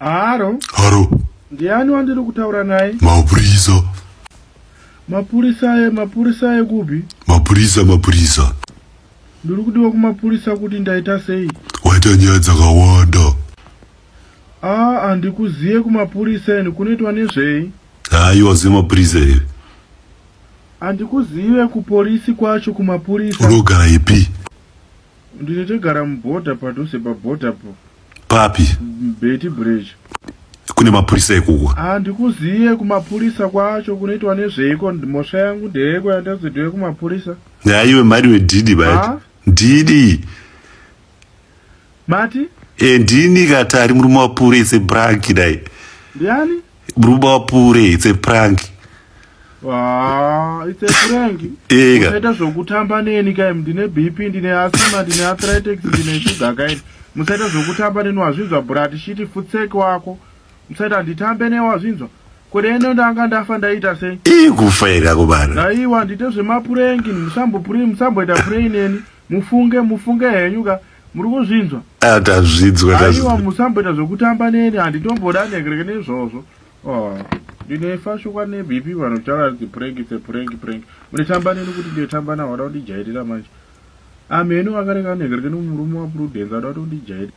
Haro. Haro. Ndiani wandiri kutaura naye? Mapurisa. Mapurisa ekupi? Mapurisa. Ndiri kudiwa kumapurisa kuti ndaita sei? Waita nyaya dzakawanda. Handikuziye kumapurisa eni kunoitwa nezvei? Haiwa mapurisa here. Handikuzive kupolisi kwacho kumapurisa. Unogara ipi? Ndinotogara mubhodha padhuze pabhodha po. Papi? Beitbridge. Kune mapurisa ekukwa? Handikuziye kumapurisa kwacho kunoitwa nezveiko. Mhosva yangu ndeyeko yandazodziwe kumapurisa. Haiwe mari wedhidi bati. Ndidi. Mati? Ndini kati ari murume wapure it's a prank dai. Ndiani? Murume wapure it's a prank. It's a prank. Ega. Musaita zvokutamba neni kai ndine BP, ndine asthma, ndine arthritis, ndine sugar kai. Musaita zvokutamba neni wazvinzwa brati shiti futseki wako. Musaita nditambe ne wazvinzwa. Kuri eno ndanga ndafa ndaita sei? Kufa ega kubana. Naiwa ndite zvemapurengi musamboita pray neni. Mufunge henyuka. Muri kuzvinzwa? Atazvinzwa tazvinzwa. Aiwa musamboita zvokutamba neni handitomboda negereke nezvozvo. Ndine fashukwa neBP vanotaura kuti prank. Munotamba neni kuti ndetamba nawo wada kundijairira manje. Ameno akareka negereke nomurume waPrudence wada kuti undijairira.